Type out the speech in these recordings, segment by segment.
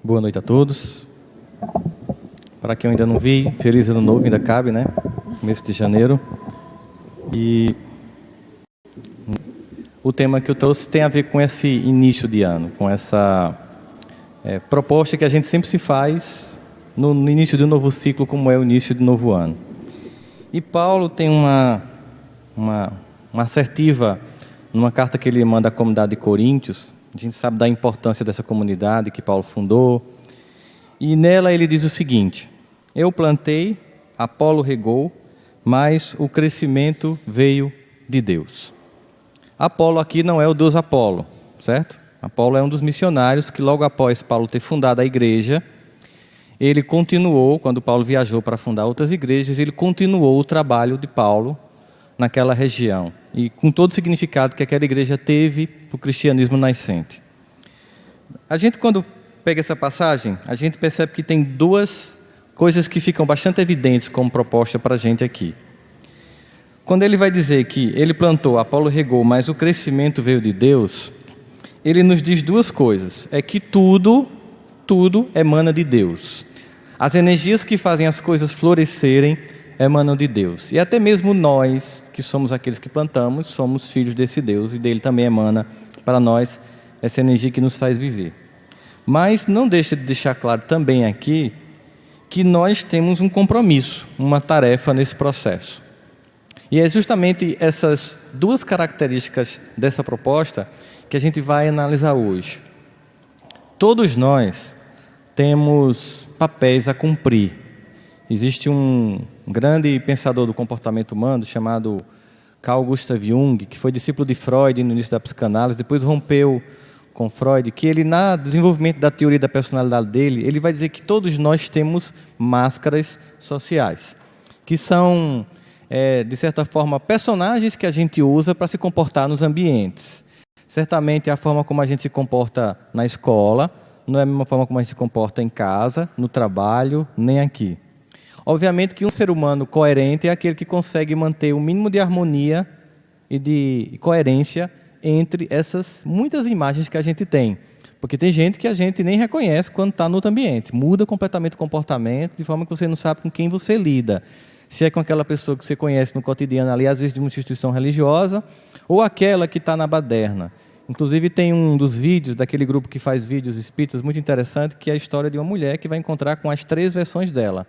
Boa noite a todos. Para quem eu ainda não vi, feliz ano novo, ainda cabe, né? Mês de janeiro. E o tema que eu trouxe tem a ver com esse início de ano, com essa proposta que a gente sempre se faz no início de um novo ciclo, como é o início de um novo ano. E Paulo tem uma assertiva numa carta que ele manda à comunidade de Coríntios. A gente sabe da importância dessa comunidade que Paulo fundou. E nela ele diz o seguinte: eu plantei, Apolo regou, mas o crescimento veio de Deus. Apolo aqui não é o deus Apolo, certo? Apolo é um dos missionários que logo após Paulo ter fundado a igreja, ele continuou, quando Paulo viajou para fundar outras igrejas, ele continuou o trabalho de Paulo naquela região, e com todo o significado que aquela igreja teve para o cristianismo nascente. A gente, quando pega essa passagem, a gente percebe que tem duas coisas que ficam bastante evidentes como proposta para a gente aqui. Quando ele vai dizer que ele plantou, Apolo regou, mas o crescimento veio de Deus, ele nos diz duas coisas: é que tudo emana de Deus. As energias que fazem as coisas florescerem emanam de Deus. E até mesmo nós, que somos aqueles que plantamos, somos filhos desse Deus, e dele também emana para nós essa energia que nos faz viver. Mas não deixa de deixar claro também aqui que nós temos um compromisso, uma tarefa nesse processo. E é justamente essas duas características dessa proposta que a gente vai analisar hoje. Todos nós temos papéis a cumprir. Existe um grande pensador do comportamento humano chamado Carl Gustav Jung, que foi discípulo de Freud no início da psicanálise, depois rompeu com Freud, que ele, no desenvolvimento da teoria da personalidade dele, ele vai dizer que todos nós temos máscaras sociais, que são, de certa forma, personagens que a gente usa para se comportar nos ambientes. Certamente a forma como a gente se comporta na escola não é a mesma forma como a gente se comporta em casa, no trabalho, nem aqui. Obviamente que um ser humano coerente é aquele que consegue manter o mínimo de harmonia e de coerência entre essas muitas imagens que a gente tem. Porque tem gente que a gente nem reconhece quando está no outro ambiente. Muda completamente o comportamento, de forma que você não sabe com quem você lida. Se é com aquela pessoa que você conhece no cotidiano ali, às vezes de uma instituição religiosa, ou aquela que está na baderna. Inclusive tem um dos vídeos, daquele grupo que faz vídeos espíritas, muito interessante, que é a história de uma mulher que vai encontrar com as 3 versões dela.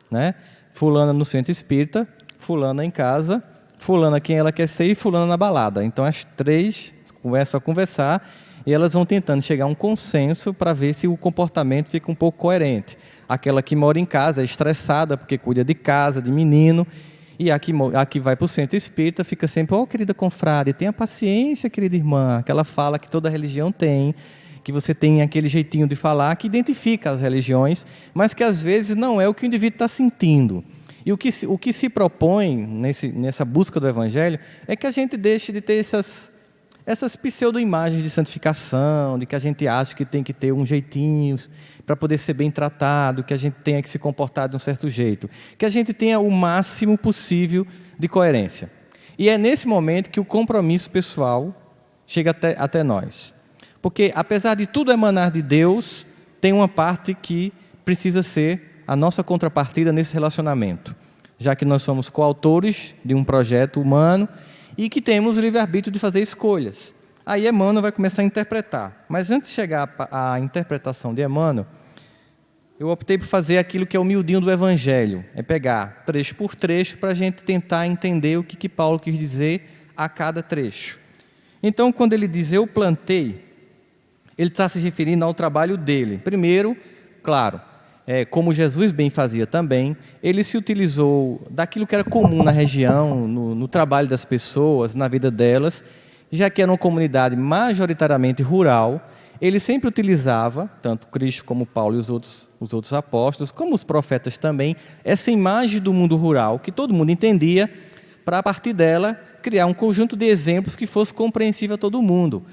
Né? Fulana no centro espírita, fulana em casa, fulana quem ela quer ser e fulana na balada. Então as 3 começam a conversar e elas vão tentando chegar a um consenso para ver se o comportamento fica um pouco coerente. Aquela que mora em casa é estressada porque cuida de casa, de menino, e a que vai para o centro espírita fica sempre: querida confrade, tenha paciência, querida irmã. Aquela fala que toda religião tem, que você tem aquele jeitinho de falar que identifica as religiões, mas que às vezes não é o que o indivíduo está sentindo. E o que se propõe nessa busca do Evangelho é que a gente deixe de ter essas pseudo-imagens de santificação, de que a gente acha que tem que ter um jeitinho para poder ser bem tratado, que a gente tenha que se comportar de um certo jeito, que a gente tenha o máximo possível de coerência. E é nesse momento que o compromisso pessoal chega até nós. Porque, apesar de tudo emanar de Deus, tem uma parte que precisa ser a nossa contrapartida nesse relacionamento, já que nós somos coautores de um projeto humano e que temos o livre-arbítrio de fazer escolhas. Aí Emmanuel vai começar a interpretar. Mas antes de chegar à interpretação de Emmanuel, eu optei por fazer aquilo que é o miudinho do Evangelho, é pegar trecho por trecho para a gente tentar entender o que Paulo quis dizer a cada trecho. Então, quando ele diz eu plantei, ele está se referindo ao trabalho dele. Primeiro, claro, como Jesus bem fazia também, ele se utilizou daquilo que era comum na região, no trabalho das pessoas, na vida delas, já que era uma comunidade majoritariamente rural. Ele sempre utilizava, tanto Cristo como Paulo e os outros apóstolos, como os profetas também, essa imagem do mundo rural, que todo mundo entendia, para a partir dela criar um conjunto de exemplos que fosse compreensível a todo mundo.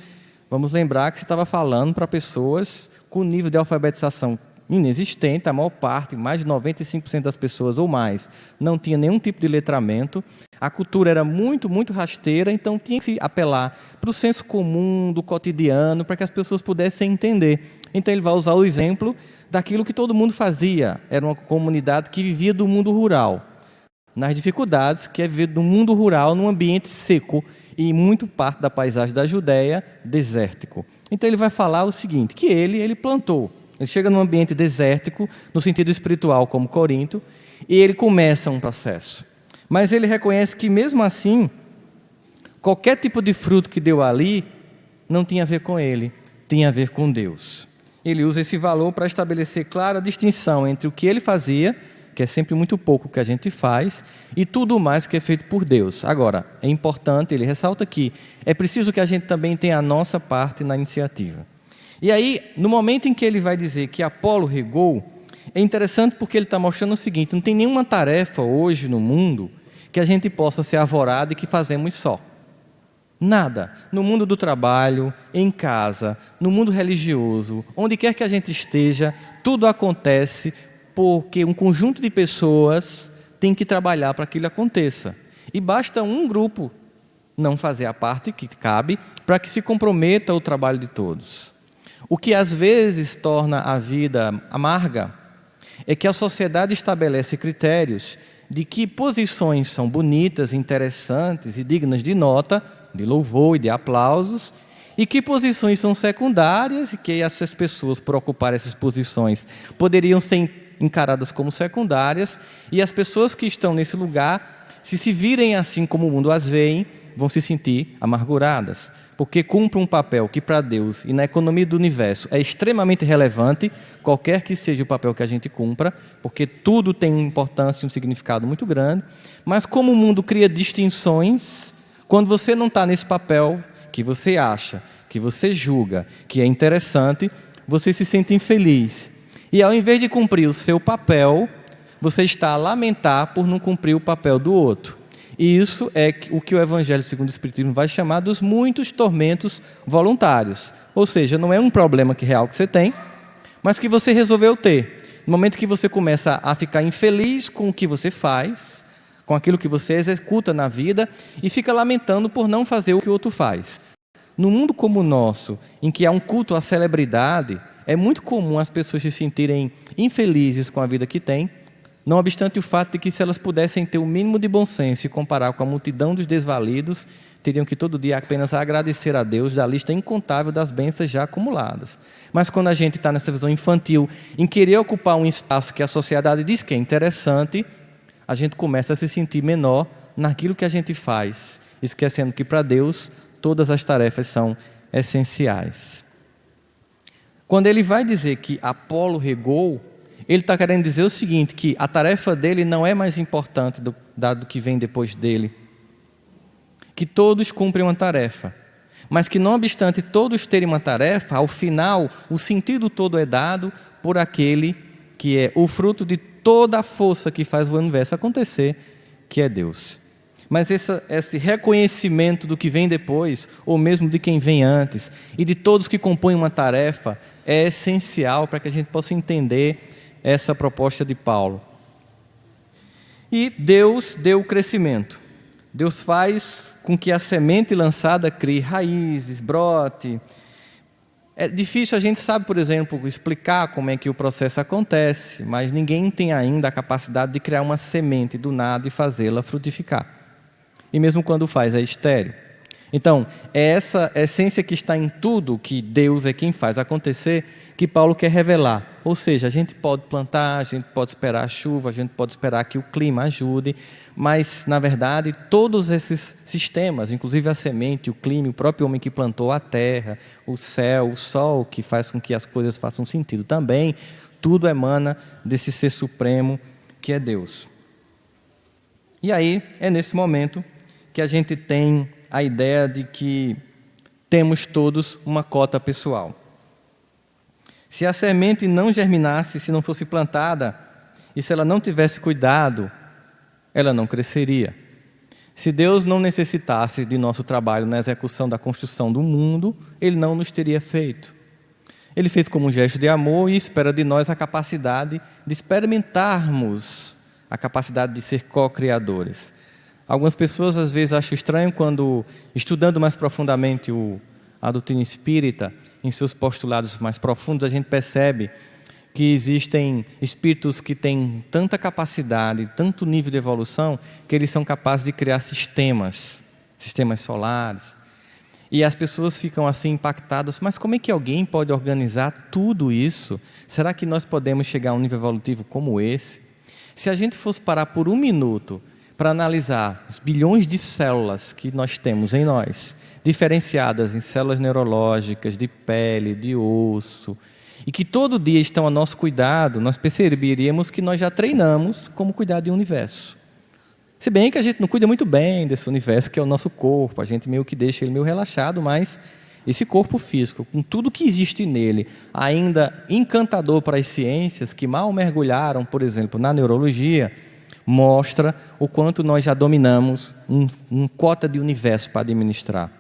Vamos lembrar que se estava falando para pessoas com nível de alfabetização inexistente, a maior parte, mais de 95% das pessoas ou mais, não tinha nenhum tipo de letramento. A cultura era muito, muito rasteira, então tinha que se apelar para o senso comum do cotidiano, para que as pessoas pudessem entender. Então ele vai usar o exemplo daquilo que todo mundo fazia. Era uma comunidade que vivia do mundo rural, nas dificuldades que é viver do mundo rural num ambiente seco e muito parte da paisagem da Judéia desértico. Então ele vai falar o seguinte, que ele plantou. Ele chega num ambiente desértico, no sentido espiritual, como Corinto, e ele começa um processo. Mas ele reconhece que, mesmo assim, qualquer tipo de fruto que deu ali não tinha a ver com ele, tinha a ver com Deus. Ele usa esse valor para estabelecer clara distinção entre o que ele fazia, que é sempre muito pouco o que a gente faz, e tudo mais que é feito por Deus. Agora, é importante, ele ressalta que é preciso que a gente também tenha a nossa parte na iniciativa. E aí, no momento em que ele vai dizer que Apolo regou, é interessante porque ele está mostrando o seguinte, não tem nenhuma tarefa hoje no mundo que a gente possa ser arvorado e que fazemos só. Nada. No mundo do trabalho, em casa, no mundo religioso, onde quer que a gente esteja, tudo acontece porque um conjunto de pessoas tem que trabalhar para que aquilo aconteça. E basta um grupo não fazer a parte que cabe para que se comprometa o trabalho de todos. O que às vezes torna a vida amarga é que a sociedade estabelece critérios de que posições são bonitas, interessantes e dignas de nota, de louvor e de aplausos, e que posições são secundárias e que essas pessoas, por ocupar essas posições, poderiam ser encaradas como secundárias, e as pessoas que estão nesse lugar, se virem assim como o mundo as vê, vão se sentir amarguradas, porque cumprem um papel que para Deus e na economia do universo é extremamente relevante, qualquer que seja o papel que a gente cumpra, porque tudo tem uma importância e um significado muito grande, mas como o mundo cria distinções, quando você não está nesse papel que você acha, que você julga, que é interessante, você se sente infeliz. E ao invés de cumprir o seu papel, você está a lamentar por não cumprir o papel do outro. E isso é o que o Evangelho segundo o Espiritismo vai chamar dos muitos tormentos voluntários. Ou seja, não é um problema real que você tem, mas que você resolveu ter. No momento que você começa a ficar infeliz com o que você faz, com aquilo que você executa na vida, e fica lamentando por não fazer o que o outro faz. No mundo como o nosso, em que há um culto à celebridade, é muito comum as pessoas se sentirem infelizes com a vida que têm, não obstante o fato de que, se elas pudessem ter o mínimo de bom senso e comparar com a multidão dos desvalidos, teriam que todo dia apenas agradecer a Deus da lista incontável das bênçãos já acumuladas. Mas quando a gente está nessa visão infantil, em querer ocupar um espaço que a sociedade diz que é interessante, a gente começa a se sentir menor naquilo que a gente faz, esquecendo que para Deus todas as tarefas são essenciais. Quando ele vai dizer que Apolo regou, ele está querendo dizer o seguinte, que a tarefa dele não é mais importante do que vem depois dele. Que todos cumprem uma tarefa, mas que, não obstante todos terem uma tarefa, ao final, o sentido todo é dado por aquele que é o fruto de toda a força que faz o universo acontecer, que é Deus. Mas esse reconhecimento do que vem depois, ou mesmo de quem vem antes, e de todos que compõem uma tarefa, é essencial para que a gente possa entender essa proposta de Paulo. E Deus deu o crescimento. Deus faz com que a semente lançada crie raízes, brote. É difícil, a gente sabe, por exemplo, explicar como é que o processo acontece, mas ninguém tem ainda a capacidade de criar uma semente do nada e fazê-la frutificar. E mesmo quando faz, é estéril. Então, é essa essência que está em tudo, que Deus é quem faz acontecer, que Paulo quer revelar. Ou seja, a gente pode plantar, a gente pode esperar a chuva, a gente pode esperar que o clima ajude, mas, na verdade, todos esses sistemas, inclusive a semente, o clima, o próprio homem que plantou a terra, o céu, o sol, que faz com que as coisas façam sentido também, tudo emana desse ser supremo que é Deus. E aí, é nesse momento que a gente tem a ideia de que temos todos uma cota pessoal. Se a semente não germinasse, se não fosse plantada, e se ela não tivesse cuidado, ela não cresceria. Se Deus não necessitasse de nosso trabalho na execução da construção do mundo, Ele não nos teria feito. Ele fez como um gesto de amor e espera de nós a capacidade de experimentarmos a capacidade de ser co-criadores. Algumas pessoas às vezes acham estranho quando, estudando mais profundamente a doutrina espírita, em seus postulados mais profundos, a gente percebe que existem espíritos que têm tanta capacidade, tanto nível de evolução, que eles são capazes de criar sistemas solares. E as pessoas ficam assim impactadas, mas como é que alguém pode organizar tudo isso? Será que nós podemos chegar a um nível evolutivo como esse? Se a gente fosse parar por um minuto para analisar os bilhões de células que nós temos em nós, diferenciadas em células neurológicas, de pele, de osso, e que todo dia estão a nosso cuidado, nós perceberíamos que nós já treinamos como cuidar de um universo. Se bem que a gente não cuida muito bem desse universo, que é o nosso corpo, a gente meio que deixa ele meio relaxado, mas esse corpo físico, com tudo que existe nele, ainda encantador para as ciências, que mal mergulharam, por exemplo, na neurologia, mostra o quanto nós já dominamos um cota de universo para administrar.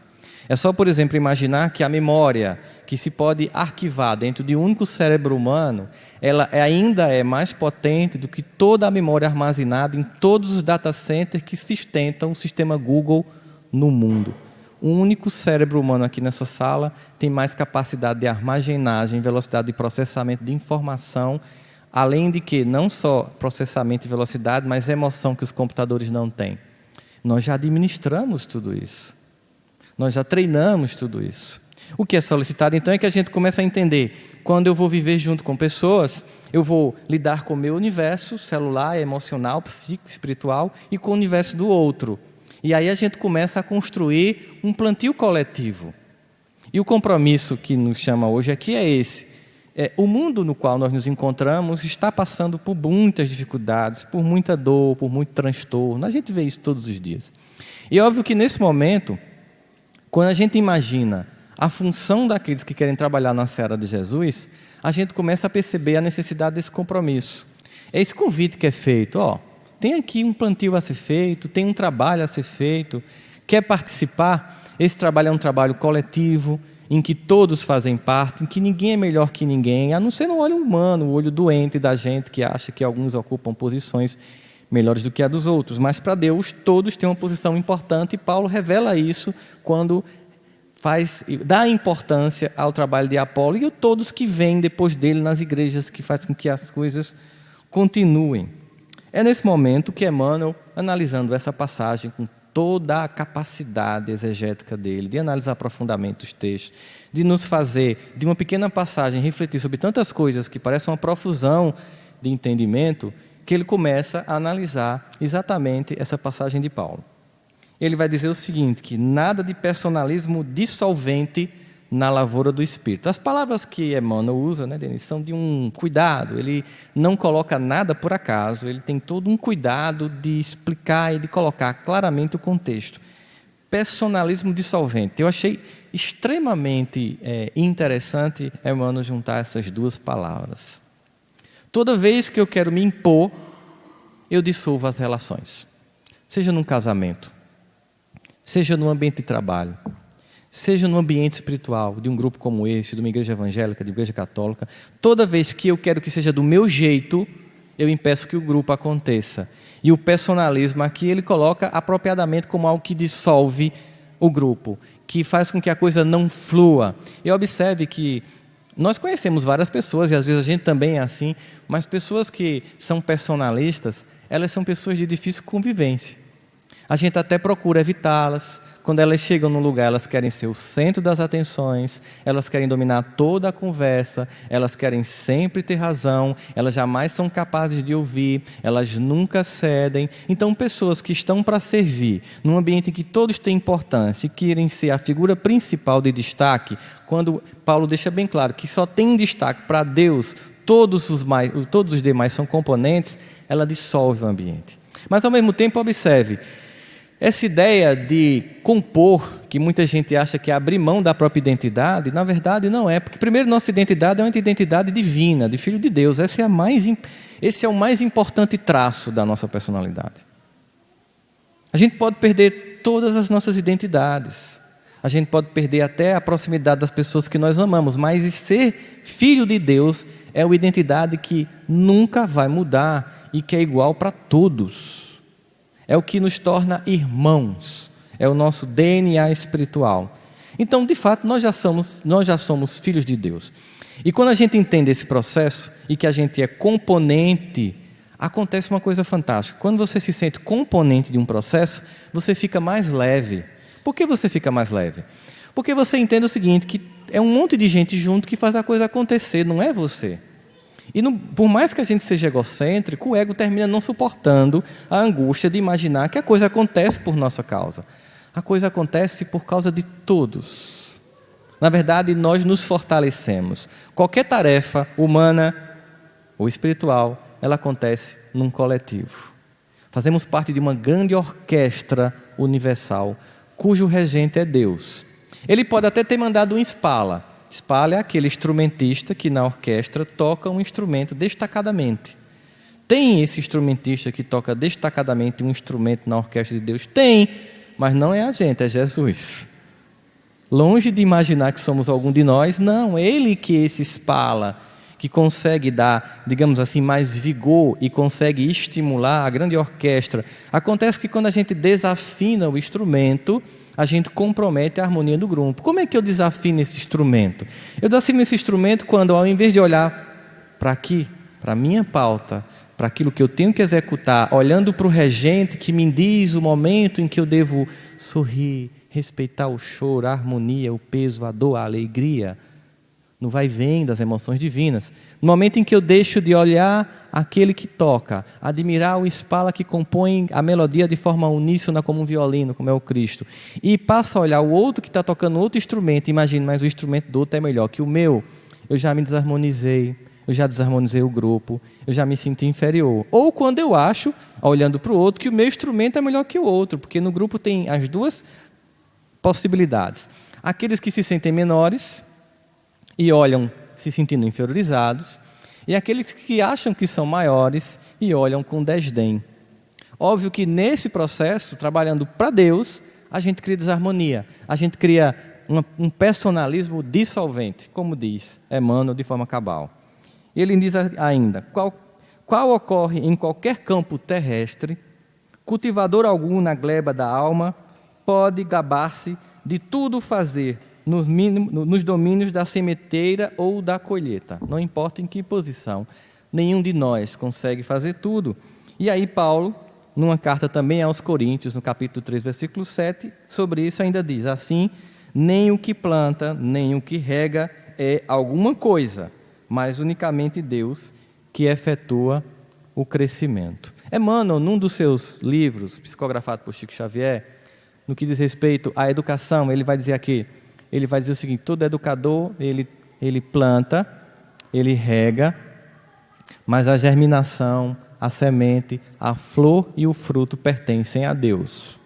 É só, por exemplo, imaginar que a memória que se pode arquivar dentro de um único cérebro humano, ela ainda é mais potente do que toda a memória armazenada em todos os data centers que sustentam o sistema Google no mundo. Um único cérebro humano aqui nessa sala tem mais capacidade de armazenagem, velocidade de processamento de informação, além de que não só processamento e velocidade, mas emoção que os computadores não têm. Nós já administramos tudo isso. Nós já treinamos tudo isso. O que é solicitado, então, é que a gente comece a entender. Quando eu vou viver junto com pessoas, eu vou lidar com o meu universo celular, emocional, psíquico, espiritual e com o universo do outro. E aí a gente começa a construir um plantio coletivo. E o compromisso que nos chama hoje aqui é esse. O mundo no qual nós nos encontramos está passando por muitas dificuldades, por muita dor, por muito transtorno. A gente vê isso todos os dias. E é óbvio que nesse momento, quando a gente imagina a função daqueles que querem trabalhar na seara de Jesus, a gente começa a perceber a necessidade desse compromisso. É esse convite que é feito. Tem aqui um plantio a ser feito, tem um trabalho a ser feito. Quer participar? Esse trabalho é um trabalho coletivo, em que todos fazem parte, em que ninguém é melhor que ninguém, a não ser no olho humano, o olho doente da gente, que acha que alguns ocupam posições melhores do que a dos outros, mas para Deus todos têm uma posição importante, e Paulo revela isso quando dá importância ao trabalho de Apolo e a todos que vêm depois dele nas igrejas, que faz com que as coisas continuem. É nesse momento que Emmanuel, analisando essa passagem com toda a capacidade exegética dele, de analisar profundamente os textos, de nos fazer, de uma pequena passagem, refletir sobre tantas coisas que parecem uma profusão de entendimento, que ele começa a analisar exatamente essa passagem de Paulo. Ele vai dizer o seguinte, que nada de personalismo dissolvente na lavoura do Espírito. As palavras que Emmanuel usa, Denis, são de um cuidado. Ele não coloca nada por acaso, ele tem todo um cuidado de explicar e de colocar claramente o contexto. Personalismo dissolvente. Eu achei extremamente interessante Emmanuel juntar essas duas palavras. Toda vez que eu quero me impor, eu dissolvo as relações. Seja num casamento, seja no ambiente de trabalho, seja no ambiente espiritual, de um grupo como esse, de uma igreja evangélica, de uma igreja católica. Toda vez que eu quero que seja do meu jeito, eu impeço que o grupo aconteça. E o personalismo aqui, ele coloca apropriadamente como algo que dissolve o grupo, que faz com que a coisa não flua. E observe que nós conhecemos várias pessoas, e às vezes a gente também é assim, mas pessoas que são personalistas, elas são pessoas de difícil convivência. A gente até procura evitá-las. Quando elas chegam num lugar, elas querem ser o centro das atenções, elas querem dominar toda a conversa, elas querem sempre ter razão, elas jamais são capazes de ouvir, elas nunca cedem. Então, pessoas que estão para servir, num ambiente em que todos têm importância e querem ser a figura principal de destaque, quando Paulo deixa bem claro que só tem um destaque para Deus, todos os demais são componentes, ela dissolve o ambiente. Mas, ao mesmo tempo, observe, essa ideia de compor, que muita gente acha que é abrir mão da própria identidade, na verdade não é, porque primeiro nossa identidade é uma identidade divina, de Filho de Deus. Esse é o mais importante traço da nossa personalidade. A gente pode perder todas as nossas identidades, a gente pode perder até a proximidade das pessoas que nós amamos, mas ser filho de Deus é uma identidade que nunca vai mudar e que é igual para todos. É o que nos torna irmãos, é o nosso DNA espiritual. Então, de fato, nós já somos filhos de Deus. E quando a gente entende esse processo e que a gente é componente, acontece uma coisa fantástica. Quando você se sente componente de um processo, você fica mais leve. Por que você fica mais leve? Porque você entende o seguinte, que é um monte de gente junto que faz a coisa acontecer, não é você. E por mais que a gente seja egocêntrico, o ego termina não suportando a angústia de imaginar que a coisa acontece por nossa causa. A coisa acontece por causa de todos. Na verdade, nós nos fortalecemos. Qualquer tarefa humana ou espiritual, ela acontece num coletivo. Fazemos parte de uma grande orquestra universal, cujo regente é Deus. Ele pode até ter mandado um espala. Espala é aquele instrumentista que na orquestra toca um instrumento destacadamente. Tem esse instrumentista que toca destacadamente um instrumento na orquestra de Deus? Tem, mas não é a gente, é Jesus. Longe de imaginar que somos algum de nós, não, ele que esse espala, que consegue dar, digamos assim, mais vigor e consegue estimular a grande orquestra. Acontece que quando a gente desafina o instrumento, a gente compromete a harmonia do grupo. Como é que eu desafino esse instrumento? Eu desafino esse instrumento quando, ao invés de olhar para aqui, para a minha pauta, para aquilo que eu tenho que executar, olhando para o regente que me diz o momento em que eu devo sorrir, respeitar o choro, a harmonia, o peso, a dor, a alegria, no vai e vem das emoções divinas. No momento em que eu deixo de olhar aquele que toca, admirar o espala que compõe a melodia de forma uníssona como um violino, como é o Cristo, e passo a olhar o outro que está tocando outro instrumento, imagine, mas o instrumento do outro é melhor que o meu, eu já me desarmonizei, eu já desarmonizei o grupo, eu já me senti inferior. Ou quando eu acho, olhando para o outro, que o meu instrumento é melhor que o outro, porque no grupo tem as duas possibilidades. Aqueles que se sentem menores e olham se sentindo inferiorizados, e aqueles que acham que são maiores e olham com desdém. Óbvio que nesse processo, trabalhando para Deus, a gente cria desarmonia, a gente cria um personalismo dissolvente, como diz Emmanuel de forma cabal. Ele diz ainda, qual ocorre em qualquer campo terrestre, cultivador algum na gleba da alma pode gabar-se de tudo fazer nos domínios da sementeira ou da colheita. Não importa em que posição, nenhum de nós consegue fazer tudo. E aí Paulo, numa carta também aos Coríntios, no capítulo 3, versículo 7, sobre isso ainda diz, assim, nem o que planta, nem o que rega é alguma coisa, mas unicamente Deus que efetua o crescimento. Emmanuel, num dos seus livros, psicografado por Chico Xavier, no que diz respeito à educação, ele vai dizer o seguinte, todo educador, ele planta, ele rega, mas a germinação, a semente, a flor e o fruto pertencem a Deus.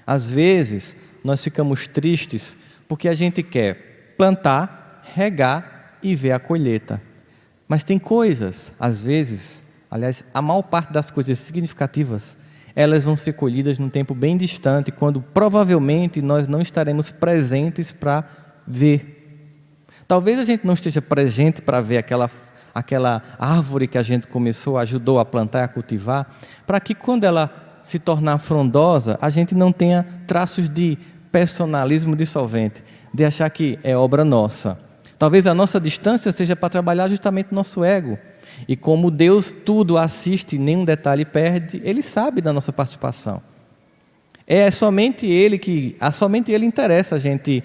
Às vezes, nós ficamos tristes porque a gente quer plantar, regar e ver a colheita. Mas tem coisas, às vezes, aliás, a maior parte das coisas significativas, elas vão ser colhidas num tempo bem distante, quando provavelmente nós não estaremos presentes para ver. Talvez a gente não esteja presente para ver aquela árvore que a gente ajudou a plantar e a cultivar, para que quando ela se tornar frondosa, a gente não tenha traços de personalismo dissolvente, de achar que é obra nossa. Talvez a nossa distância seja para trabalhar justamente o nosso ego. E como Deus tudo assiste, nenhum detalhe perde, Ele sabe da nossa participação. Somente Ele interessa a gente,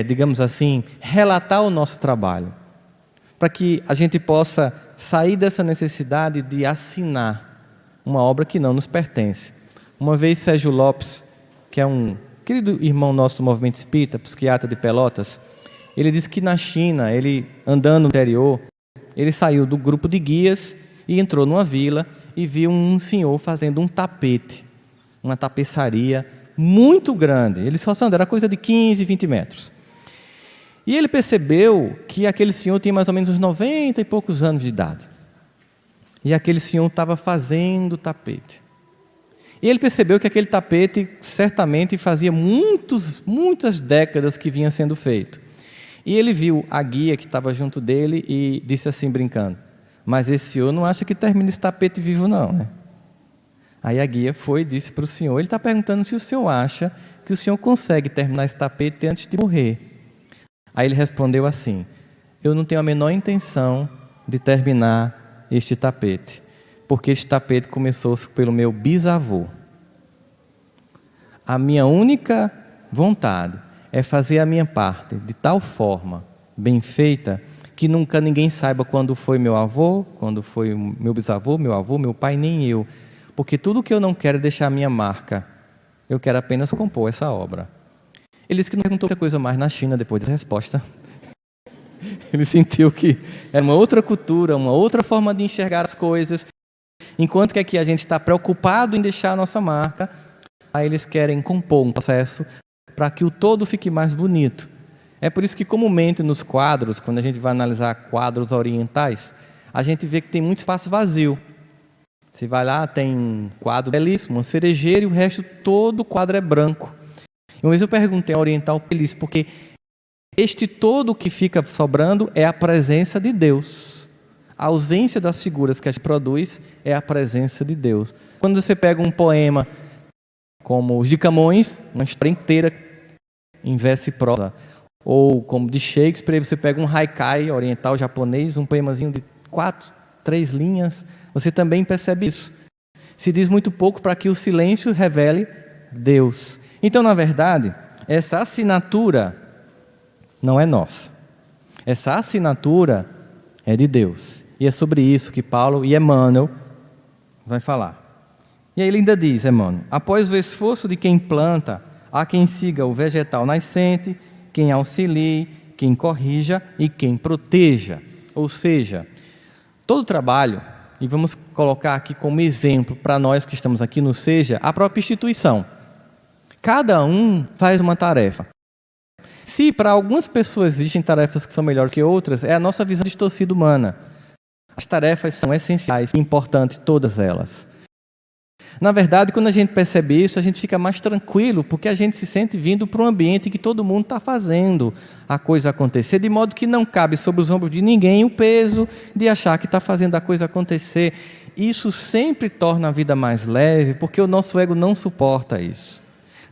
digamos assim, relatar o nosso trabalho, para que a gente possa sair dessa necessidade de assinar uma obra que não nos pertence. Uma vez Sérgio Lopes, que é um querido irmão nosso do movimento espírita, psiquiatra de Pelotas, ele disse que na China, ele andando no interior, ele saiu do grupo de guias e entrou numa vila e viu um senhor fazendo um tapete, uma tapeçaria muito grande. Ele só era coisa de 15, 20 metros. E ele percebeu que aquele senhor tinha mais ou menos uns 90 e poucos anos de idade. E aquele senhor estava fazendo o tapete. E ele percebeu que aquele tapete certamente fazia muitas décadas que vinha sendo feito. E ele viu a guia que estava junto dele e disse assim, brincando: mas esse senhor não acha que termina esse tapete vivo não, né? Aí a guia foi e disse para o senhor, ele está perguntando se o senhor acha que o senhor consegue terminar esse tapete antes de morrer. Aí ele respondeu assim: eu não tenho a menor intenção de terminar este tapete, porque este tapete começou pelo meu bisavô. A minha única vontade é fazer a minha parte de tal forma, bem feita, que nunca ninguém saiba quando foi meu avô, quando foi meu bisavô, meu avô, meu pai, nem eu. Porque tudo que eu não quero é deixar a minha marca. Eu quero apenas compor essa obra. Ele disse que não perguntou outra coisa mais na China depois da resposta. Ele sentiu que era uma outra cultura, uma outra forma de enxergar as coisas. Enquanto que aqui a gente está preocupado em deixar a nossa marca, aí eles querem compor um processo para que o todo fique mais bonito. É por isso que comumente nos quadros, quando a gente vai analisar quadros orientais, a gente vê que tem muito espaço vazio. Você vai lá, tem um quadro belíssimo, uma cerejeira, e o resto todo o quadro é branco. E uma vez eu perguntei ao oriental para eles, porque este todo que fica sobrando é a presença de Deus. A ausência das figuras que a gente produz é a presença de Deus. Quando você pega um poema como os de Camões, uma história inteira em verso e prosa, ou como de Shakespeare, você pega um haikai oriental japonês, um poemazinho de 3 linhas, você também percebe isso. Se diz muito pouco para que o silêncio revele Deus. Então, na verdade, essa assinatura não é nossa. Essa assinatura é de Deus. E é sobre isso que Paulo e Emmanuel vai falar. E aí ele ainda diz, Emmanuel: após o esforço de quem planta, há quem siga o vegetal nascente, quem auxilie, quem corrija e quem proteja. Ou seja, todo trabalho, e vamos colocar aqui como exemplo para nós que estamos aqui no SEJA, a própria instituição. Cada um faz uma tarefa. Se para algumas pessoas existem tarefas que são melhores que outras, é a nossa visão distorcida humana. As tarefas são essenciais e importantes, todas elas. Na verdade, quando a gente percebe isso, a gente fica mais tranquilo, porque a gente se sente vindo para um ambiente em que todo mundo está fazendo a coisa acontecer, de modo que não cabe sobre os ombros de ninguém o peso de achar que está fazendo a coisa acontecer. Isso sempre torna a vida mais leve, porque o nosso ego não suporta isso.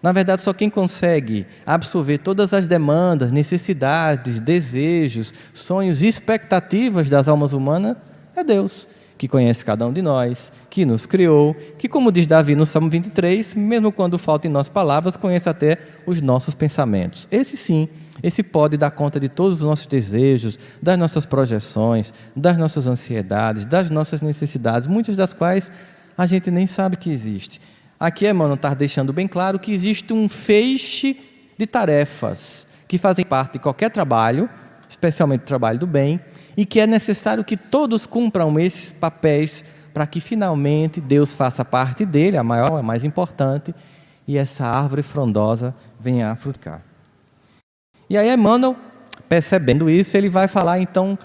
Na verdade, só quem consegue absorver todas as demandas, necessidades, desejos, sonhos e expectativas das almas humanas é Deus, que conhece cada um de nós, que nos criou, que, como diz Davi no Salmo 23, mesmo quando faltam em nós palavras, conhece até os nossos pensamentos. Esse sim, esse pode dar conta de todos os nossos desejos, das nossas projeções, das nossas ansiedades, das nossas necessidades, muitas das quais a gente nem sabe que existe. Aqui Emmanuel está deixando bem claro que existe um feixe de tarefas que fazem parte de qualquer trabalho, especialmente o trabalho do bem, e que é necessário que todos cumpram esses papéis para que finalmente Deus faça parte dele, a maior, a mais importante, e essa árvore frondosa venha a frutificar. E aí Emmanuel, percebendo isso, ele vai falar então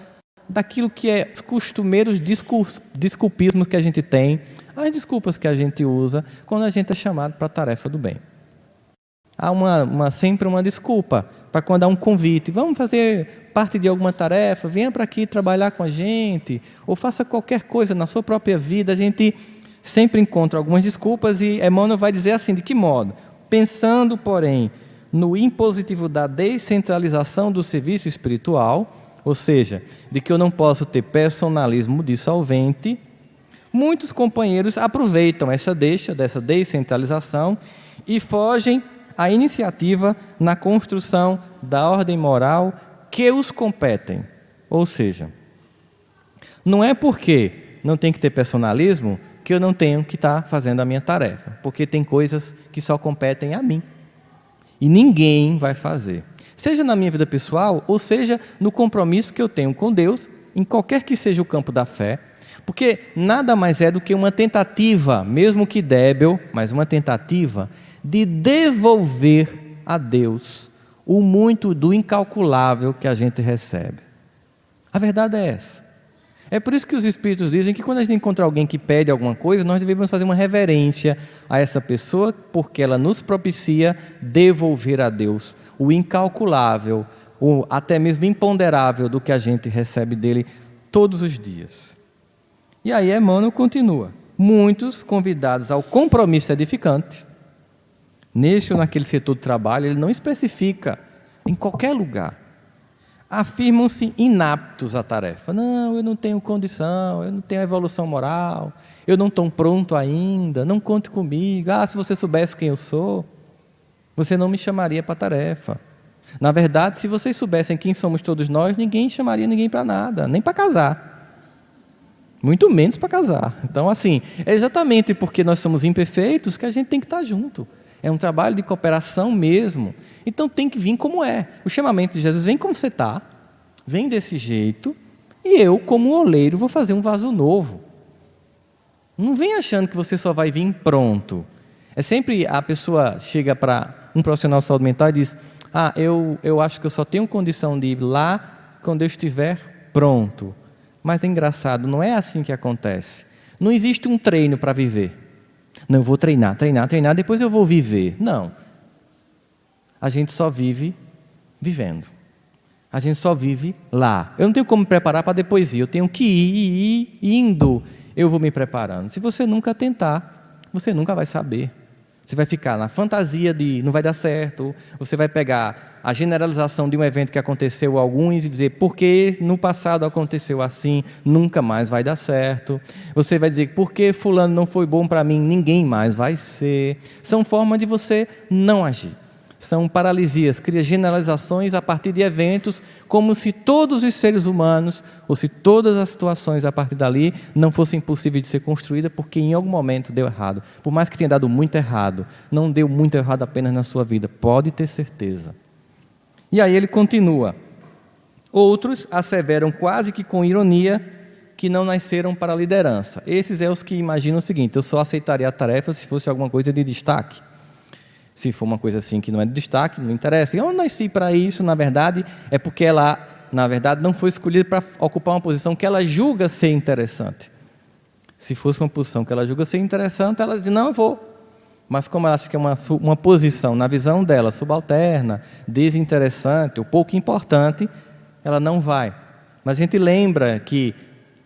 daquilo que é os costumeiros desculpismos que a gente tem, as desculpas que a gente usa quando a gente é chamado para a tarefa do bem. Há sempre uma desculpa para quando há um convite: vamos fazer parte de alguma tarefa, venha para aqui trabalhar com a gente, ou faça qualquer coisa na sua própria vida. A gente sempre encontra algumas desculpas, e Emmanuel vai dizer assim: de que modo? Pensando, porém, no impositivo da descentralização do serviço espiritual, ou seja, de que eu não posso ter personalismo dissolvente, muitos companheiros aproveitam essa dessa descentralização e fogem à iniciativa na construção da ordem moral que os competem. Ou seja, não é porque não tem que ter personalismo que eu não tenho que estar fazendo a minha tarefa, porque tem coisas que só competem a mim e ninguém vai fazer, seja na minha vida pessoal, ou seja no compromisso que eu tenho com Deus, em qualquer que seja o campo da fé, porque nada mais é do que uma tentativa, mesmo que débil, mas uma tentativa de devolver a Deus o muito do incalculável que a gente recebe. A verdade é essa. É por isso que os Espíritos dizem que quando a gente encontra alguém que pede alguma coisa, nós devemos fazer uma reverência a essa pessoa, porque ela nos propicia devolver a Deus o incalculável, o até mesmo imponderável do que a gente recebe dele todos os dias. E aí Emmanuel continua: muitos convidados ao compromisso edificante, neste ou naquele setor de trabalho, ele não especifica, em qualquer lugar, afirmam-se inaptos à tarefa. Não, eu não tenho condição, eu não tenho evolução moral, eu não estou pronto ainda, não conte comigo. Se você soubesse quem eu sou, você não me chamaria para a tarefa. Na verdade, se vocês soubessem quem somos todos nós, ninguém chamaria ninguém para nada, nem para casar. Muito menos para casar. Então, assim, é exatamente porque nós somos imperfeitos que a gente tem que estar junto. É um trabalho de cooperação mesmo. Então tem que vir como é. O chamamento de Jesus: vem como você está, vem desse jeito, e eu, como oleiro, vou fazer um vaso novo. Não vem achando que você só vai vir pronto. É sempre a pessoa chega para um profissional de saúde mental e diz: eu acho que eu só tenho condição de ir lá quando eu estiver pronto. Mas é engraçado, não é assim que acontece. Não existe um treino para viver. Não, eu vou treinar, depois eu vou viver. Não. A gente só vive vivendo. A gente só vive lá. Eu não tenho como me preparar para depois ir. Eu tenho que ir, indo. Eu vou me preparando. Se você nunca tentar, você nunca vai saber. Você vai ficar na fantasia de não vai dar certo. Você vai pegar a generalização de um evento que aconteceu a alguns e dizer: porque no passado aconteceu assim, nunca mais vai dar certo. Você vai dizer: porque fulano não foi bom para mim, ninguém mais vai ser. São formas de você não agir. São paralisias, cria generalizações a partir de eventos, como se todos os seres humanos, ou se todas as situações a partir dali não fossem possíveis de ser construídas, porque em algum momento deu errado. Por mais que tenha dado muito errado, não deu muito errado apenas na sua vida, pode ter certeza. E aí ele continua: outros asseveram quase que com ironia que não nasceram para a liderança. Esses é os que imaginam o seguinte: eu só aceitaria a tarefa se fosse alguma coisa de destaque. Se for uma coisa assim que não é de destaque, não interessa. Eu nasci para isso, na verdade, é porque ela, na verdade, não foi escolhida para ocupar uma posição que ela julga ser interessante. Se fosse uma posição que ela julga ser interessante, ela diz: não, eu vou. Mas como ela acha que é uma posição, na visão dela, subalterna, desinteressante, ou pouco importante, ela não vai. Mas a gente lembra que,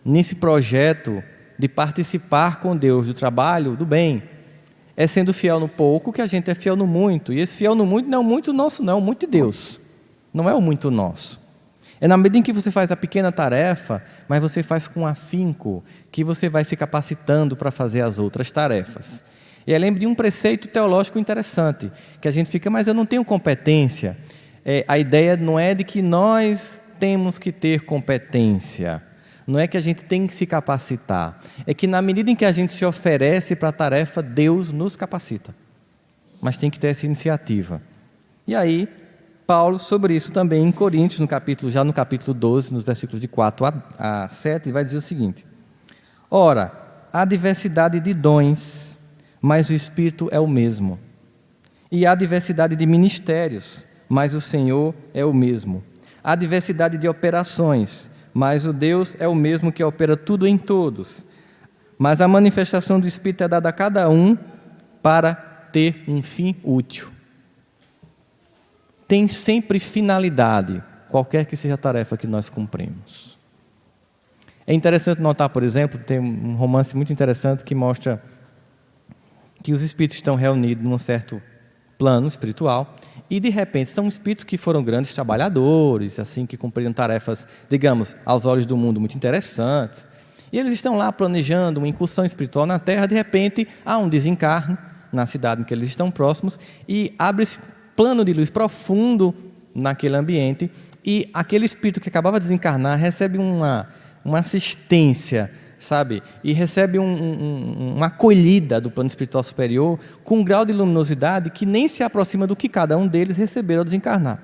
nesse projeto de participar com Deus do trabalho, do bem, é sendo fiel no pouco que a gente é fiel no muito. E esse fiel no muito não é o muito nosso, não, é o muito de Deus. Não é o muito nosso. É na medida em que você faz a pequena tarefa, mas você faz com afinco, que você vai se capacitando para fazer as outras tarefas. E eu lembro de um preceito teológico interessante, que a gente fica: mas eu não tenho competência. A ideia não é de que nós temos que ter competência. Não é que a gente tem que se capacitar. É que na medida em que a gente se oferece para a tarefa, Deus nos capacita. Mas tem que ter essa iniciativa. E aí, Paulo, sobre isso também em Coríntios, já no capítulo 12, nos versículos de 4 a 7, vai dizer o seguinte: ora, há diversidade de dons, mas o Espírito é o mesmo. E há diversidade de ministérios, mas o Senhor é o mesmo. Há diversidade de operações, mas o Deus é o mesmo que opera tudo em todos. Mas a manifestação do Espírito é dada a cada um para ter um fim útil. Tem sempre finalidade, qualquer que seja a tarefa que nós cumprimos. É interessante notar, por exemplo, tem um romance muito interessante que mostra que os espíritos estão reunidos num certo plano espiritual, e de repente são espíritos que foram grandes trabalhadores, assim, que cumpriram tarefas, digamos, aos olhos do mundo muito interessantes, e eles estão lá planejando uma incursão espiritual na Terra. De repente há um desencarne na cidade em que eles estão próximos, e abre-se um plano de luz profundo naquele ambiente, e aquele espírito que acabava de desencarnar recebe uma assistência, sabe? E recebe uma acolhida do plano espiritual superior com um grau de luminosidade que nem se aproxima do que cada um deles receberam ao desencarnar.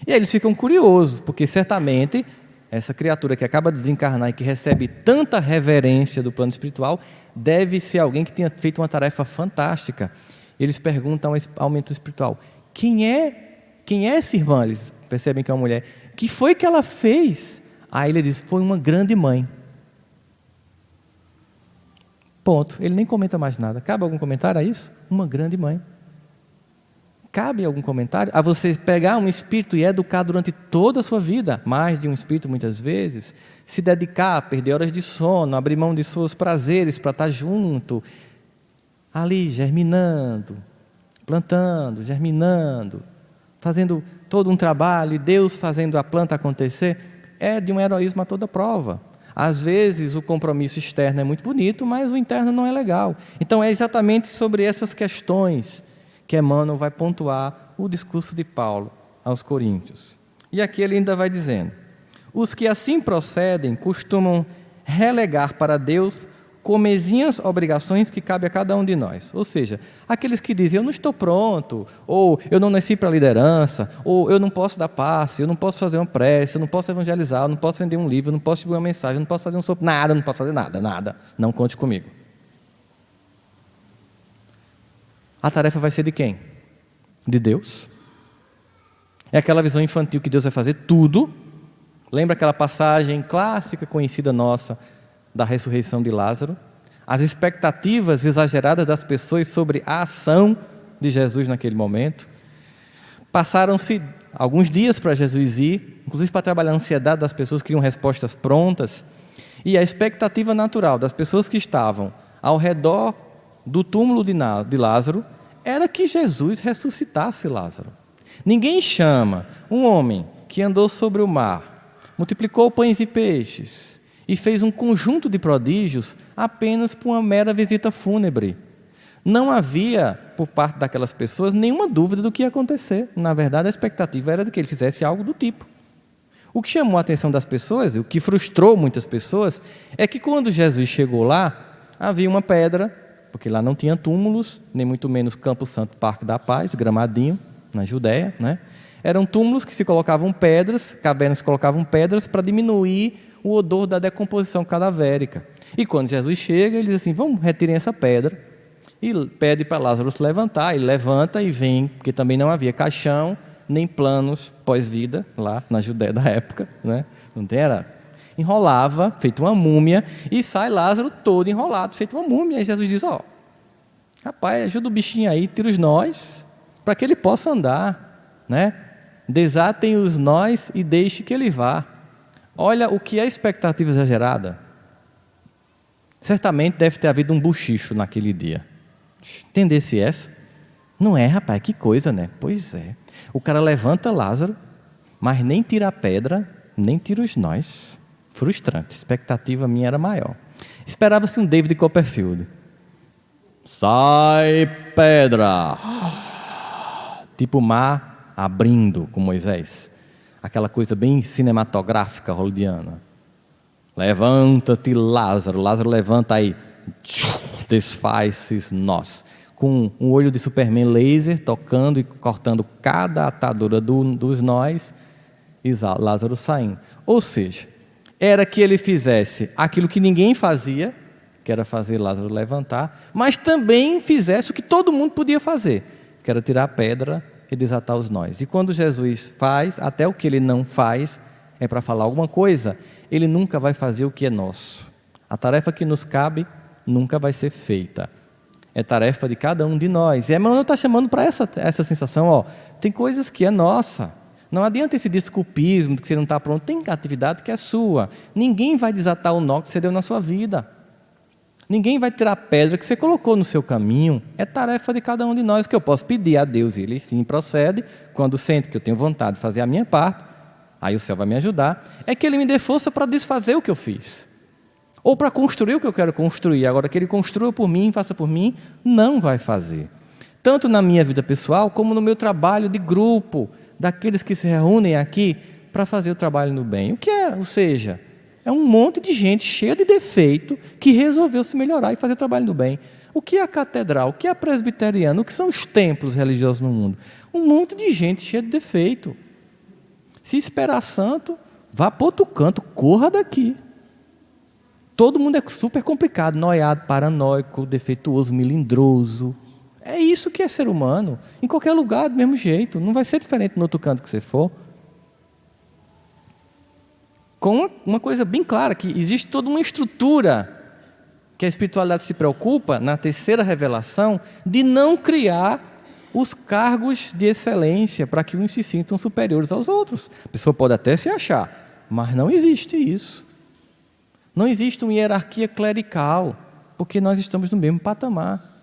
E aí eles ficam curiosos, porque certamente essa criatura que acaba de desencarnar e que recebe tanta reverência do plano espiritual deve ser alguém que tenha feito uma tarefa fantástica. Eles perguntam ao mentor espiritual: quem é essa irmã? Eles percebem que é uma mulher. O que foi que ela fez? Aí ele diz: foi uma grande mãe. Ponto. Ele nem comenta mais nada. Cabe algum comentário a isso? Uma grande mãe. Cabe algum comentário a você pegar um espírito e educar durante toda a sua vida, mais de um espírito muitas vezes, se dedicar, perder horas de sono, abrir mão de seus prazeres para estar junto, ali germinando, plantando, germinando, fazendo todo um trabalho e Deus fazendo a planta acontecer, é de um heroísmo a toda prova. Às vezes o compromisso externo é muito bonito, mas o interno não é legal. Então é exatamente sobre essas questões que Emmanuel vai pontuar o discurso de Paulo aos Coríntios. E aqui ele ainda vai dizendo: os que assim procedem costumam relegar para Deus comezinhas obrigações que cabe a cada um de nós. Ou seja, aqueles que dizem, eu não estou pronto, ou eu não nasci para a liderança, ou eu não posso dar passe, eu não posso fazer uma prece, eu não posso evangelizar, eu não posso vender um livro, eu não posso distribuir uma mensagem, eu não posso fazer um sopro, nada, não posso fazer nada, não conte comigo. A tarefa vai ser de quem? De Deus. É aquela visão infantil que Deus vai fazer tudo. Lembra aquela passagem clássica, conhecida nossa, da ressurreição de Lázaro? As expectativas exageradas das pessoas sobre a ação de Jesus naquele momento. Passaram-se alguns dias para Jesus ir, inclusive para trabalhar a ansiedade das pessoas que queriam respostas prontas, e a expectativa natural das pessoas que estavam ao redor do túmulo de Lázaro era que Jesus ressuscitasse Lázaro. Ninguém chama um homem que andou sobre o mar, multiplicou pães e peixes e fez um conjunto de prodígios apenas por uma mera visita fúnebre. Não havia, por parte daquelas pessoas, nenhuma dúvida do que ia acontecer. Na verdade, a expectativa era de que ele fizesse algo do tipo. O que chamou a atenção das pessoas, e o que frustrou muitas pessoas, é que quando Jesus chegou lá, havia uma pedra, porque lá não tinha túmulos, nem muito menos Campo Santo, Parque da Paz, Gramadinho, na Judéia, né? Eram túmulos que se colocavam pedras, cavernas que colocavam pedras para diminuir o odor da decomposição cadavérica. E quando Jesus chega, ele diz assim, vamos, retirem essa pedra, e pede para Lázaro se levantar, ele levanta e vem, porque também não havia caixão, nem planos pós-vida, lá na Judéia da época, né? Não tem, era... enrolava, feito uma múmia, e sai Lázaro todo enrolado, feito uma múmia. Aí Jesus diz, rapaz, ajuda o bichinho aí, tira os nós, para que ele possa andar, né? Desatem os nós e deixe que ele vá. Olha o que é expectativa exagerada. Certamente deve ter havido um bochicho naquele dia. Entendesse essa? Não é, rapaz, que coisa, né? Pois é. O cara levanta Lázaro, mas nem tira a pedra, nem tira os nós. Frustrante. A expectativa minha era maior. Esperava-se um David Copperfield. Sai, pedra! Tipo mar abrindo com Moisés. Aquela coisa bem cinematográfica hollywoodiana. Levanta-te, Lázaro. Lázaro levanta aí. Desfaz-se nós. Com um olho de Superman laser, tocando e cortando cada atadura dos nós. E Lázaro saindo. Ou seja, era que ele fizesse aquilo que ninguém fazia, que era fazer Lázaro levantar, mas também fizesse o que todo mundo podia fazer, que era tirar a pedra e desatar os nós. E quando Jesus faz, até o que ele não faz, é para falar alguma coisa, ele nunca vai fazer o que é nosso. A tarefa que nos cabe nunca vai ser feita. É tarefa de cada um de nós. E Emmanuel está chamando para essa sensação, tem coisas que é nossa. Não adianta esse desculpismo de que você não está pronto. Tem atividade que é sua. Ninguém vai desatar o nó que você deu na sua vida. Ninguém vai tirar a pedra que você colocou no seu caminho. É tarefa de cada um de nós, que eu posso pedir a Deus, e Ele sim procede, quando sente que eu tenho vontade de fazer a minha parte, aí o céu vai me ajudar, é que Ele me dê força para desfazer o que eu fiz, ou para construir o que eu quero construir. Agora, que Ele construa por mim, faça por mim, não vai fazer. Tanto na minha vida pessoal, como no meu trabalho de grupo, daqueles que se reúnem aqui para fazer o trabalho no bem. O que é? Ou seja, é um monte de gente cheia de defeito que resolveu se melhorar e fazer o trabalho no bem. O que é a catedral? O que é a presbiteriana? O que são os templos religiosos no mundo? Um monte de gente cheia de defeito. Se esperar santo, vá para outro canto, corra daqui. Todo mundo é super complicado, noiado, paranoico, defeituoso, melindroso. É isso que é ser humano. Em qualquer lugar, do mesmo jeito. Não vai ser diferente no outro canto que você for. Com uma coisa bem clara, que existe toda uma estrutura que a espiritualidade se preocupa, na terceira revelação, de não criar os cargos de excelência para que uns se sintam superiores aos outros. A pessoa pode até se achar, mas não existe isso. Não existe uma hierarquia clerical, porque nós estamos no mesmo patamar.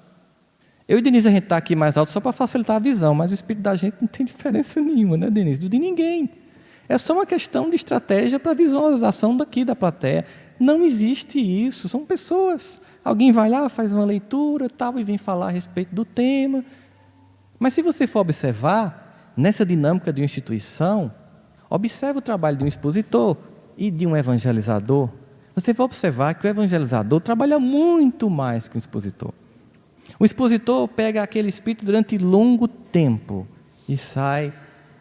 Eu e Denise, a gente está aqui mais alto só para facilitar a visão, mas o espírito da gente não tem diferença nenhuma, né, Denise? Do de ninguém. É só uma questão de estratégia para a visualização daqui da plateia. Não existe isso, são pessoas. Alguém vai lá, faz uma leitura tal, e vem falar a respeito do tema. Mas se você for observar, nessa dinâmica de uma instituição, observe o trabalho de um expositor e de um evangelizador. Você vai observar que o evangelizador trabalha muito mais que o expositor. O expositor pega aquele espírito durante longo tempo e sai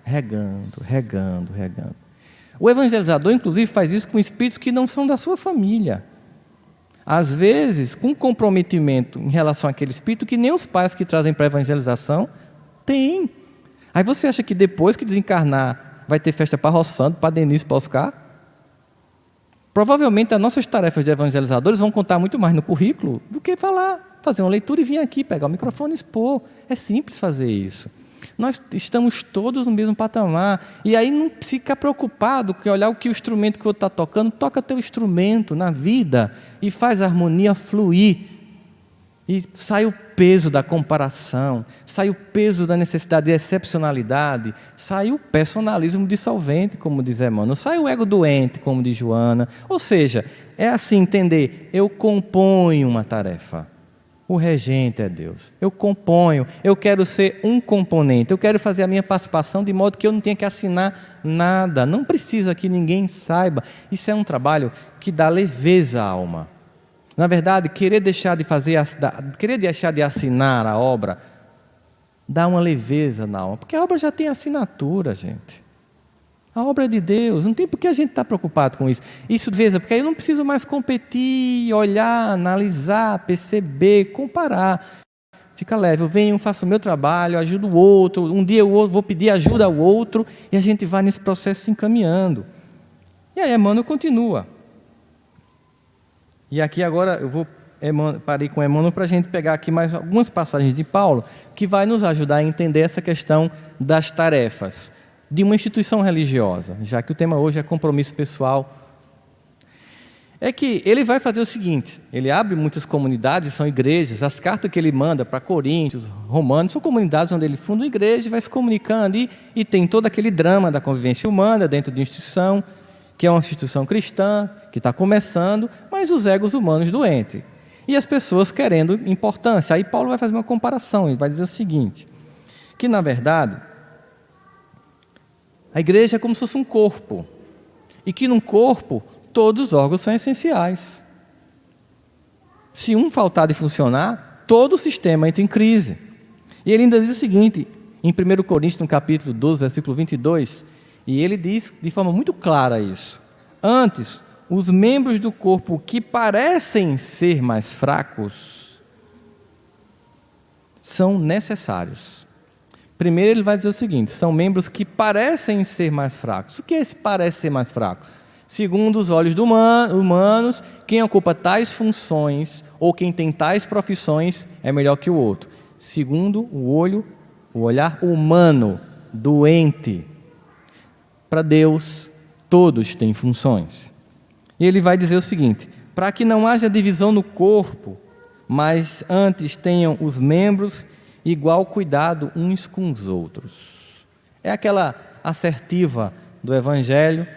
regando. O evangelizador, inclusive, faz isso com espíritos que não são da sua família. Às vezes, com comprometimento em relação àquele espírito que nem os pais que trazem para a evangelização têm. Aí você acha que depois que desencarnar vai ter festa para Rossandro, para Denise, para Oscar? Provavelmente as nossas tarefas de evangelizadores vão contar muito mais no currículo do que falar, fazer uma leitura e vir aqui, pegar o microfone e expor. É simples fazer isso. Nós estamos todos no mesmo patamar. E aí não fica preocupado com olhar o que o instrumento que o outro está tocando. Toca teu instrumento na vida e faz a harmonia fluir. E sai o peso da comparação, sai o peso da necessidade de excepcionalidade, sai o personalismo dissolvente, como diz Emmanuel, sai o ego doente, como diz Joana. Ou seja, é assim entender, eu componho uma tarefa. O regente é Deus. Eu componho, eu quero ser um componente, eu quero fazer a minha participação de modo que eu não tenha que assinar nada, não precisa que ninguém saiba. Isso é um trabalho que dá leveza à alma. Na verdade, querer deixar de assinar a obra dá uma leveza na alma, porque a obra já tem assinatura, gente. A obra é de Deus, não tem por que a gente estar preocupado com isso. Isso, leveza, porque aí eu não preciso mais competir, olhar, analisar, perceber, comparar. Fica leve, eu venho, faço o meu trabalho, ajudo o outro, um dia eu vou pedir ajuda ao outro, e a gente vai nesse processo se encaminhando. E aí Emmanuel continua. E aqui agora eu parei com Emmanuel para a gente pegar aqui mais algumas passagens de Paulo, que vai nos ajudar a entender essa questão das tarefas de uma instituição religiosa, já que o tema hoje é compromisso pessoal. É que ele vai fazer o seguinte, ele abre muitas comunidades, são igrejas, as cartas que ele manda para Coríntios, Romanos, são comunidades onde ele funda uma igreja e vai se comunicando, e tem todo aquele drama da convivência humana dentro de uma instituição, que é uma instituição cristã, que está começando, mas os egos humanos doentes. E as pessoas querendo importância. Aí Paulo vai fazer uma comparação, ele vai dizer o seguinte, que na verdade, a igreja é como se fosse um corpo, e que num corpo, todos os órgãos são essenciais. Se um faltar de funcionar, todo o sistema entra em crise. E ele ainda diz o seguinte, em 1 Coríntios, no capítulo 12, versículo 22, e ele diz de forma muito clara isso. Antes, os membros do corpo que parecem ser mais fracos são necessários. Primeiro ele vai dizer o seguinte, são membros que parecem ser mais fracos. O que é esse parece ser mais fraco? Segundo os olhos humanos, quem ocupa tais funções ou quem tem tais profissões é melhor que o outro. Segundo o olhar humano, doente. Para Deus, todos têm funções. E ele vai dizer o seguinte, para que não haja divisão no corpo, mas antes tenham os membros igual cuidado uns com os outros. É aquela assertiva do Evangelho,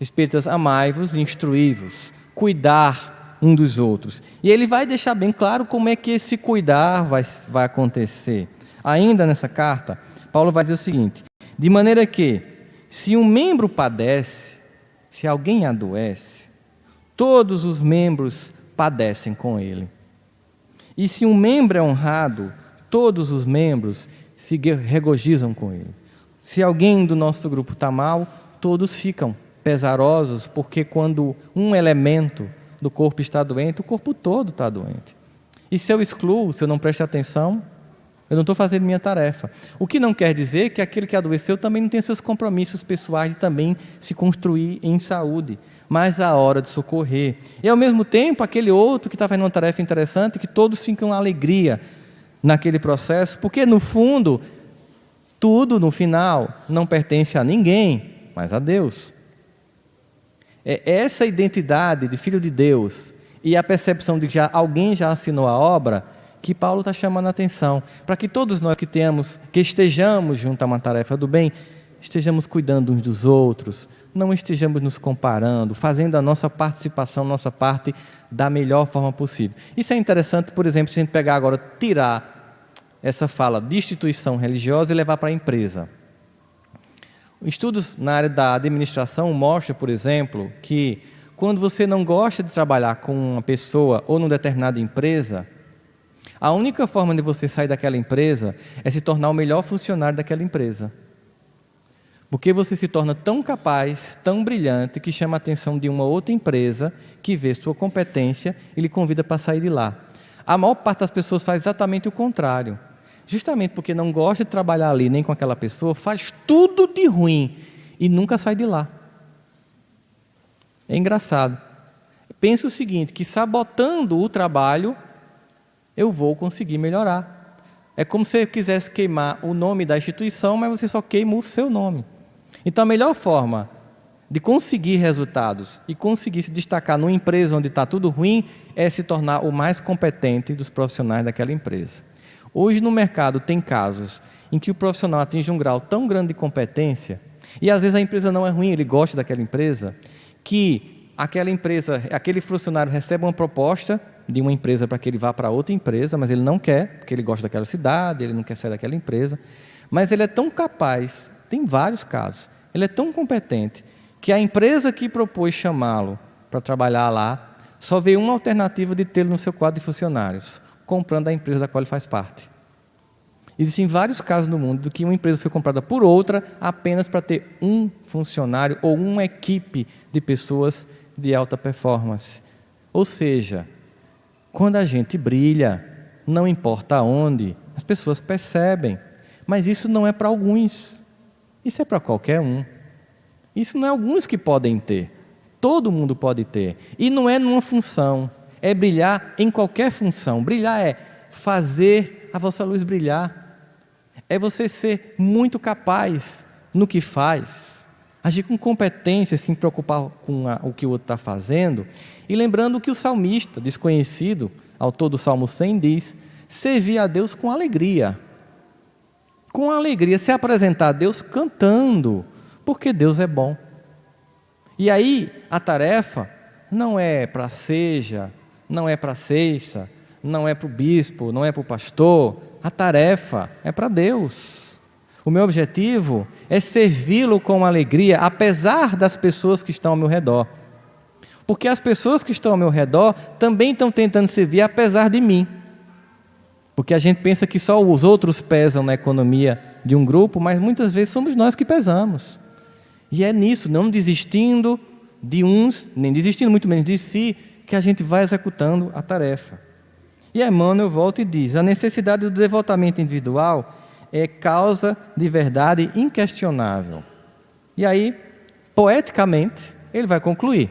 espíritas, amai-vos, instruí-vos, cuidar um dos outros. E ele vai deixar bem claro como é que esse cuidar vai acontecer. Ainda nessa carta, Paulo vai dizer o seguinte, de maneira que, se um membro padece, se alguém adoece, todos os membros padecem com ele. E se um membro é honrado, todos os membros se regozijam com ele. Se alguém do nosso grupo está mal, todos ficam pesarosos, porque quando um elemento do corpo está doente, o corpo todo está doente. E se eu excluo, se eu não presto atenção, Eu não estou fazendo minha tarefa. O que não quer dizer que aquele que adoeceu também não tem seus compromissos pessoais de também se construir em saúde. Mas a hora de socorrer. E ao mesmo tempo, aquele outro que está fazendo uma tarefa interessante, que todos ficam alegria naquele processo, porque no fundo, tudo no final não pertence a ninguém, mas a Deus. É essa identidade de filho de Deus e a percepção de que alguém já assinou a obra que Paulo está chamando a atenção, para que todos nós que estejamos junto a uma tarefa do bem, estejamos cuidando uns dos outros, não estejamos nos comparando, fazendo a nossa participação, nossa parte da melhor forma possível. Isso é interessante, por exemplo, se a gente pegar agora, tirar essa fala de instituição religiosa e levar para a empresa. Estudos na área da administração mostram, por exemplo, que quando você não gosta de trabalhar com uma pessoa ou numa determinada empresa, a única forma de você sair daquela empresa é se tornar o melhor funcionário daquela empresa. Porque você se torna tão capaz, tão brilhante, que chama a atenção de uma outra empresa que vê sua competência e lhe convida para sair de lá. A maior parte das pessoas faz exatamente o contrário. Justamente porque não gosta de trabalhar ali nem com aquela pessoa, faz tudo de ruim e nunca sai de lá. É engraçado. Pensa o seguinte, que sabotando o trabalho, eu vou conseguir melhorar. É como se você quisesse queimar o nome da instituição, mas você só queima o seu nome. Então, a melhor forma de conseguir resultados e conseguir se destacar numa empresa onde está tudo ruim é se tornar o mais competente dos profissionais daquela empresa. Hoje, no mercado, tem casos em que o profissional atinge um grau tão grande de competência, e às vezes a empresa não é ruim, ele gosta daquela empresa, que aquela empresa, aquele funcionário recebe uma proposta de uma empresa para que ele vá para outra empresa, mas ele não quer, porque ele gosta daquela cidade, ele não quer sair daquela empresa, mas ele é tão capaz, tem vários casos, ele é tão competente, que a empresa que propôs chamá-lo para trabalhar lá, só veio uma alternativa de tê-lo no seu quadro de funcionários, comprando a empresa da qual ele faz parte. Existem vários casos no mundo de que uma empresa foi comprada por outra apenas para ter um funcionário ou uma equipe de pessoas de alta performance. Ou seja, quando a gente brilha, não importa onde, as pessoas percebem. Mas isso não é para alguns. Isso é para qualquer um. Isso não é alguns que podem ter. Todo mundo pode ter. E não é numa função. É brilhar em qualquer função. Brilhar é fazer a vossa luz brilhar. É você ser muito capaz no que faz. Agir com competência, se preocupar com o que o outro está fazendo. E lembrando que o salmista, desconhecido, autor do Salmo 100, diz: servir a Deus com alegria. Com alegria, se apresentar a Deus cantando, porque Deus é bom. E aí, a tarefa não é para a seja, não é para a sexta, não é para o bispo, não é para o pastor. A tarefa é para Deus. O meu objetivo é servi-lo com alegria, apesar das pessoas que estão ao meu redor. Porque as pessoas que estão ao meu redor também estão tentando servir apesar de mim. Porque a gente pensa que só os outros pesam na economia de um grupo, mas muitas vezes somos nós que pesamos. E é nisso, não desistindo de uns, nem desistindo muito menos de si, que a gente vai executando a tarefa. E Emmanuel volta e diz: a necessidade do devotamento individual é causa de verdade inquestionável. E aí, poeticamente, ele vai concluir.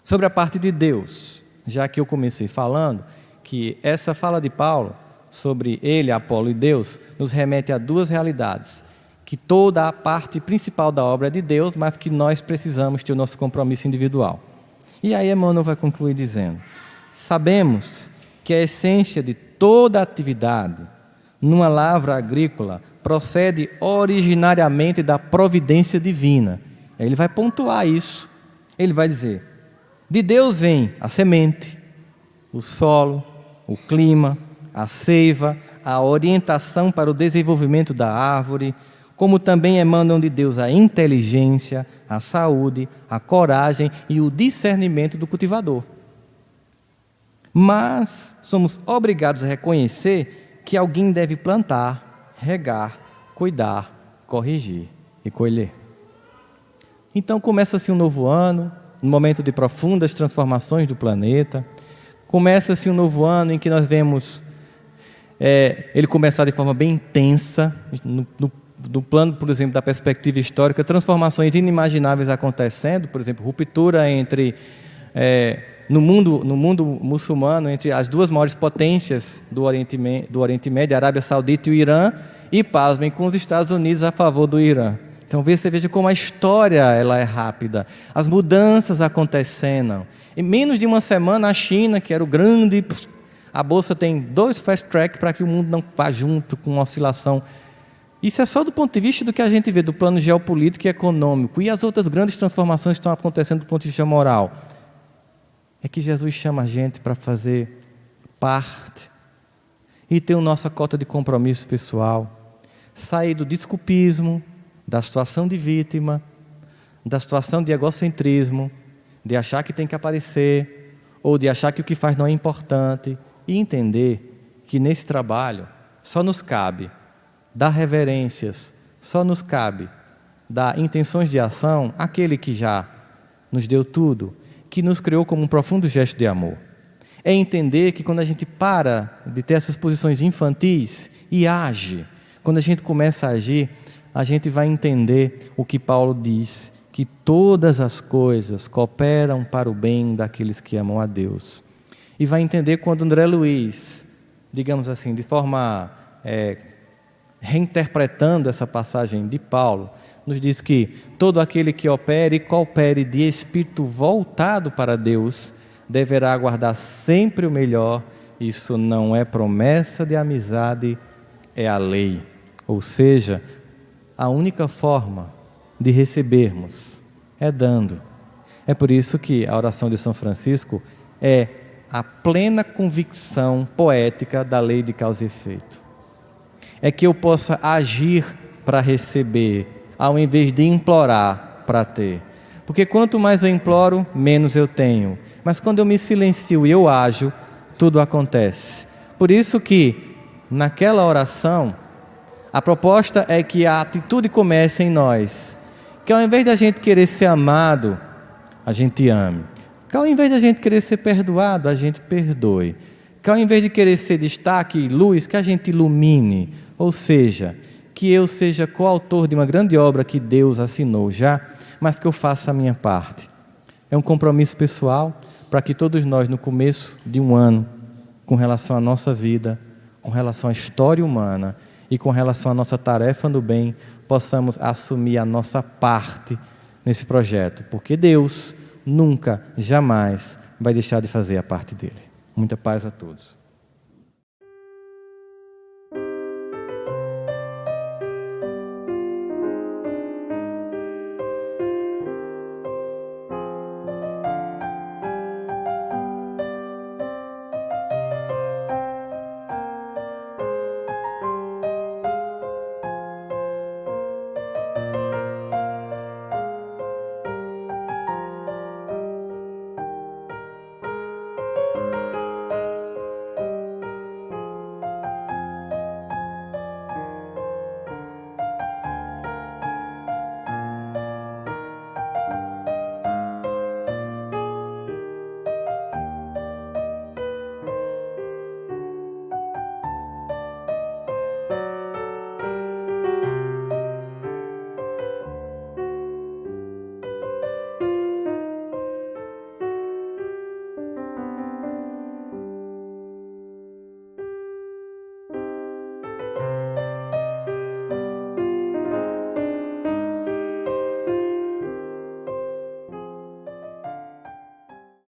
Sobre a parte de Deus, já que eu comecei falando que essa fala de Paulo sobre ele, Apolo e Deus, nos remete a duas realidades, que toda a parte principal da obra é de Deus, mas que nós precisamos ter o nosso compromisso individual. E aí Emmanuel vai concluir dizendo: sabemos que a essência de toda atividade numa lavra agrícola procede originariamente da providência divina. Aí ele vai pontuar isso. Ele vai dizer: de Deus vem a semente, o solo, o clima, a seiva, a orientação para o desenvolvimento da árvore, como também emanam de Deus a inteligência, a saúde, a coragem e o discernimento do cultivador. Mas somos obrigados a reconhecer que alguém deve plantar, regar, cuidar, corrigir e colher. Então começa-se um novo ano, um momento de profundas transformações do planeta. Começa-se um novo ano em que nós vemos ele começar de forma bem intensa, no plano, por exemplo, da perspectiva histórica, transformações inimagináveis acontecendo, por exemplo, ruptura entre, no mundo muçulmano, entre as duas maiores potências do Oriente Médio, a Arábia Saudita e o Irã, e, pasmem, com os Estados Unidos a favor do Irã. Então, você veja como a história ela é rápida, as mudanças acontecendo. Em menos de uma semana, a China, que era o grande... A Bolsa tem 2 fast track para que o mundo não vá junto com uma oscilação. Isso é só do ponto de vista do que a gente vê do plano geopolítico e econômico. E as outras grandes transformações que estão acontecendo do ponto de vista moral. É que Jesus chama a gente para fazer parte e ter a nossa cota de compromisso pessoal. Sair do desculpismo, da situação de vítima, da situação de egocentrismo, de achar que tem que aparecer, ou de achar que o que faz não é importante, e entender que nesse trabalho só nos cabe dar reverências, só nos cabe dar intenções de ação àquele que já nos deu tudo, que nos criou como um profundo gesto de amor. É entender que quando a gente para de ter essas posições infantis e age, quando a gente começa a agir, a gente vai entender o que Paulo diz, que todas as coisas cooperam para o bem daqueles que amam a Deus. E vai entender quando André Luiz, digamos assim, de forma reinterpretando essa passagem de Paulo, nos diz que todo aquele que opere e coopere de espírito voltado para Deus, deverá aguardar sempre o melhor. Isso não é promessa de amizade, é a lei. Ou seja, a única forma de recebermos é dando. É por isso que a oração de São Francisco é a plena convicção poética da lei de causa e efeito. É que eu possa agir para receber, ao invés de implorar para ter. Porque quanto mais eu imploro, menos eu tenho. Mas quando eu me silencio e eu ajo, tudo acontece. Por isso que, naquela oração, a proposta é que a atitude comece em nós. Que ao invés da gente querer ser amado, a gente ame. Que ao invés da gente querer ser perdoado, a gente perdoe. Que ao invés de querer ser destaque e luz, que a gente ilumine. Ou seja, que eu seja coautor de uma grande obra que Deus assinou já, mas que eu faça a minha parte. É um compromisso pessoal para que todos nós, no começo de um ano, com relação à nossa vida, com relação à história humana e com relação à nossa tarefa no bem, possamos assumir a nossa parte nesse projeto, porque Deus nunca, jamais vai deixar de fazer a parte dele. Muita paz a todos.